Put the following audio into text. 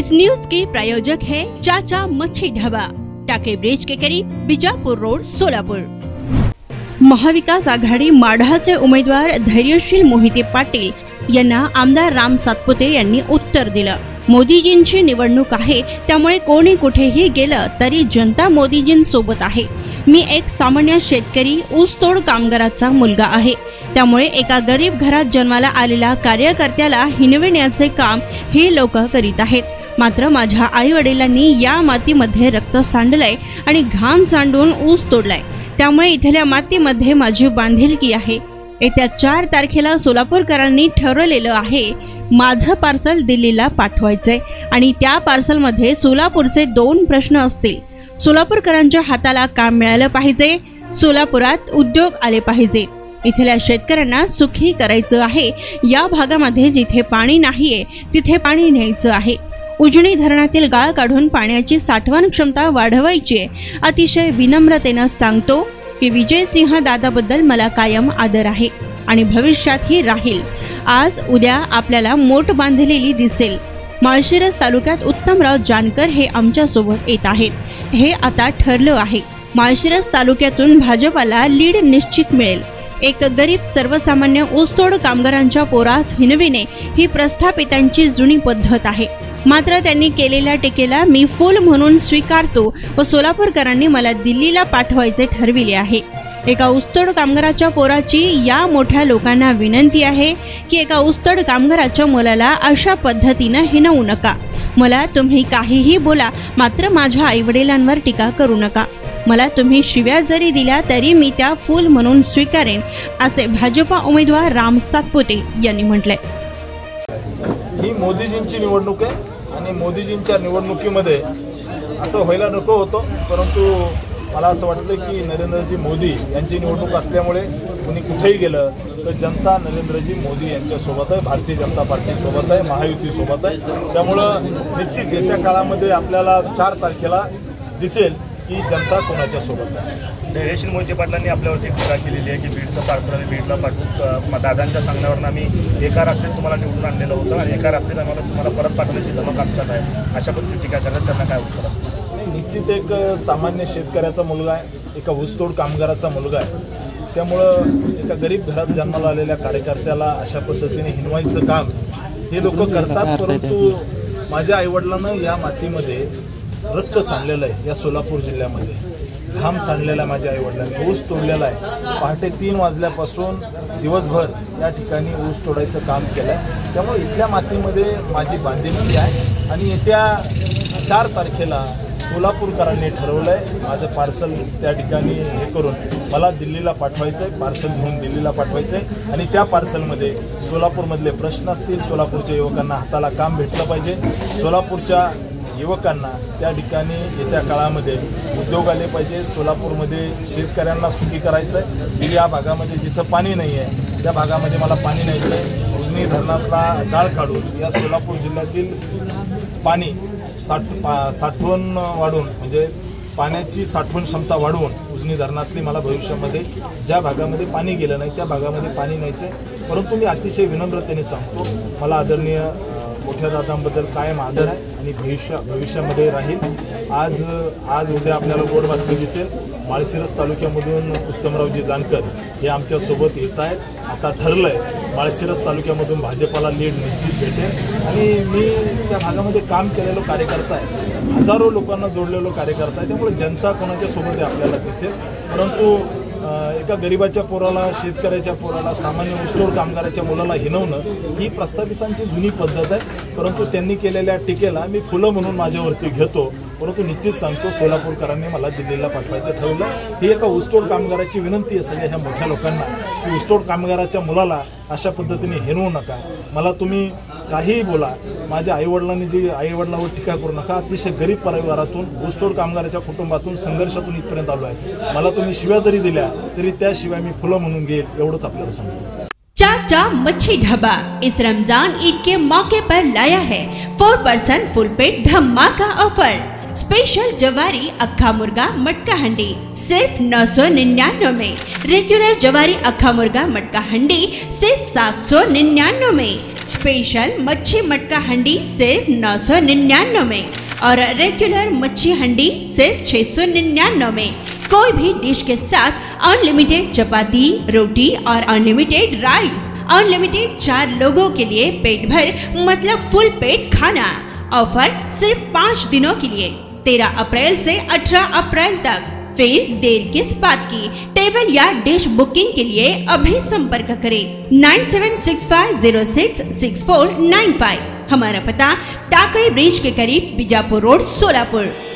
इस news के प्रायोजक है चाचा मच्छी ढाबा, टाके ब्रिज के करीब, बिजापूर रोड, सोलापूर। महाविकास आघाडी माढाचे उमेदवार धैर्यशील मोहिते पाटील यांना आमदार राम सातपुते यांनी उत्तर दिलं। मोदीजींची निवडणूक आहे, त्यामुळे कोणी कुठेही गेलं तरी जनता मोदीजींसोबत आहे। मी एक सामान्य शेतकरी ऊसतोड कामगाराचा मुलगा आहे, त्यामुळे एका गरीब घरात जन्माला आलेल्या कार्यकर्त्याला हिणविण्याचे काम हे लोक करीत आहेत। मात्र माझ्या आई वडिलांनी या मातीमध्ये रक्त सांडलंय आणि घाम सांडून ऊस तोडलाय, त्यामुळे इथल्या मातीमध्ये माझी बांधिलकी आहे। येत्या 4 तारखेला सोलापूरकरांनी ठरवलेलं आहे माझं पार्सल दिल्लीला पाठवायचंय आणि त्या पार्सलमध्ये सोलापूरचे 2 प्रश्न असतील। सोलापूरकरांच्या हाताला काम मिळालं पाहिजे, सोलापुरात उद्योग आले पाहिजे, इथल्या शेतकऱ्यांना सुखी करायचं आहे। या भागामध्ये जिथे पाणी नाहीये तिथे पाणी न्यायचं आहे। उजनी धरणातील गाळ काढून पाण्याची साठवण क्षमता वाढवायची। अतिशय विनम्रतेने सांगतो की विजयसिंह दादाबद्दल मला कायम आदर आहे आणि भविष्यातही राहील। आज उद्या आपल्याला मोठ बांधलेली दिसेल। माळशिरस तालुक्यात उत्तमराव जानकर हे आमच्या सोबत येत आहेत। हे आता ठरलं आहे, माळशिरस तालुक्यातून भाजपाला लीड निश्चित मिळेल। एक गरीब सर्वसामान्य ऊसतोड कामगारांच्या पोरास हिणविणे ही प्रस्थापितांची जुनी पद्धत आहे। मात्र त्यांनी केलेल्या टीकेला मी फुल म्हणून स्वीकारतो व सोलापूरकरांनी मला दिल्लीला पाठवायचे ठरविले आहे। एका ऊसतोड कामगाराच्या पोराची या मोठ्या लोकांना विनंती आहे की एका ऊसतोड कामगाराच्या मुलाला अशा पद्धतीने हिणवू नका। मला तुम्ही काहीही बोला, मात्र माझ्या आईवडिलांवर टीका करू नका। मला तुम्ही शिव्या जरी दिल्या तरी मी त्या फुल म्हणून स्वीकारेन, असे भाजपा उमेदवार राम सातपुते यांनी म्हटलंय। ही मोदीजींची निवडणूक आहे आणि मोदीजींच्या निवडणुकीमध्ये असं व्हायला नको होतं, परंतु मला असं वाटतं की नरेंद्रजी मोदी यांची निवडणूक असल्यामुळे कुणी कुठेही गेलं तर जनता नरेंद्रजी मोदी यांच्यासोबत आहे, भारतीय जनता पार्टीसोबत आहे, महायुतीसोबत आहे। त्यामुळं निश्चित येत्या काळामध्ये आपल्याला 4 तारखेला दिसेल की जनता कोणाच्या सोबत आहे। धैर्यशील मोहिते पाटलांनी आपल्यावरती टीका केलेली आहे की बीडचं पार्सल आम्ही बीडला पाठवू, दादांच्या सांगण्यावरून आम्ही एका रात्रीत तुम्हाला निवडून आणलेलं होतं आणि एका रात्रीत आम्हाला तुम्हाला परत पाठवण्याची धमक आमच्यात आहे, अशा पद्धतीने टीका करतात। त्यांना काय उत्तर असतं? निश्चित एक सामान्य शेतकऱ्याचा मुलगा आहे, एका ऊसतोड कामगाराचा मुलगा आहे, त्यामुळं एका गरीब घरात जन्माला आलेल्या कार्यकर्त्याला अशा पद्धतीने हिणवायचं काम हे लोक करतात। परंतु माझ्या आईवडिलांना या मातीमध्ये रक्त सांडलेलं आहे, या सोलापूर जिल्ह्यामध्ये घाम सांडलेला आहे, माझ्या आईवडिलांनी ऊस तोडलेला आहे। पहाटे 3 वाजल्यापासून दिवसभर या ठिकाणी ऊस तोडायचं काम केलं आहे। त्यामुळे इथल्या मातीमध्ये माझी बांधिलकी आहे आणि येत्या 4 तारखेला सोलापूरकरांनी ठरवलं आहे माझं पार्सल त्या ठिकाणी हे करून मला दिल्लीला पाठवायचं आहे, पार्सल घेऊन दिल्लीला पाठवायचं आहे आणि त्या पार्सलमध्ये सोलापूरमधले प्रश्न असतील, सोलापूरच्या युवकांना हाताला काम भेटलं पाहिजे, सोलापूरच्या युवकांना त्या ठिकाणी येत्या काळामध्ये उद्योग आले पाहिजे, सोलापूरमध्ये शेतकऱ्यांना सुखी करायचं आहे। या भागामध्ये जिथं पाणी नाही आहे त्या भागामध्ये मला पाणी न्यायचं आहे। उजनी धरणातला गाळ काढून या सोलापूर जिल्ह्यातील पाणी साठवण वाढवून, म्हणजे पाण्याची साठवण क्षमता वाढवून उजनी धरणातली मला भविष्यामध्ये ज्या भागामध्ये पाणी गेलं नाही त्या भागामध्ये पाणी न्यायचं आहे। परंतु मी अतिशय विनम्रतेने सांगतो, मला आदरणीय मोठ्या दादांबद्दल कायम आदर आहे आणि भविष्यामध्ये राहील। आज उद्या आपल्याला गोड बातमी दिसेल। माळशिरस तालुक्यामधून उत्तमरावजी जानकर हे आमच्यासोबत येत आहेत। आता ठरलं आहे माळशिरस तालुक्यामधून भाजपाला लीड निश्चित भेटेल आणि मी त्या भागामध्ये काम केलेलो कार्यकर्ता आहे, हजारो लोकांना जोडलेलो कार्यकर्ता आहे, त्यामुळे जनता कोणाच्या सोबत आहे आपल्याला दिसेल। परंतु एका गरिबाच्या पोराला, शेतकऱ्याच्या पोराला, सामान्य ऊसतोड कामगाराच्या मुलाला हिणवणं ही प्रस्थापितांची जुनी पद्धत आहे। परंतु त्यांनी केलेल्या टीकेला मी फुलं म्हणून माझ्यावरती घेतो, परंतु निश्चित सांगतो सोलापूरकरांनी मला दिल्लीला पाठवायचं ठरवलं। ही एका ऊसतोड कामगाराची विनंती आहे सगळ्या ह्या मोठ्या लोकांना की ऊसतोड कामगाराच्या मुलाला अशा पद्धतीने हिणवू नका। मला तुम्ही काहीही बोला, माझ्या आईवडिलांवर टीका करू नका। अतिशय गरीब परिवारातून, ऊसतोड कामगाराच्या कुटुंबातून, संघर्षातून इथपर्यंत आलो आहे। मला तुम्ही शिव्या जरी दिल्या तरी त्या शिवाय मी फुलं म्हणून घेईल, एवढंच आपल्याला सांगतो। चाचा मच्छी ढाबा इस रमजान ईद के मौके पर लाया है 4% फुल पेट धमाका ऑफर। स्पेशल जवारी अक्खा मुर्गा मटका हंडी सिर्फ 999 में। रेगुलर जवारी अक्खा मुर्गा मटका हंडी सिर्फ 799 में। स्पेशल मच्छी मटका हंडी सिर्फ 999 में और रेगुलर मच्छी हंडी सिर्फ 699 में। कोई भी डिश के साथ अनलिमिटेड चपाती, रोटी और अनलिमिटेड राइस। अनलिमिटेड 4 लोगों के लिए पेट भर मतलब फुल पेट खाना। ऑफर सिर्फ 5 दिनों के लिए 13 अप्रैल से 18 अप्रैल तक। फिर देर किस बात की, टेबल या डिश बुकिंग के लिए अभी संपर्क करें 9765066495। हमारा पता टाकरे ब्रिज के करीब बीजापुर रोड सोलापुर।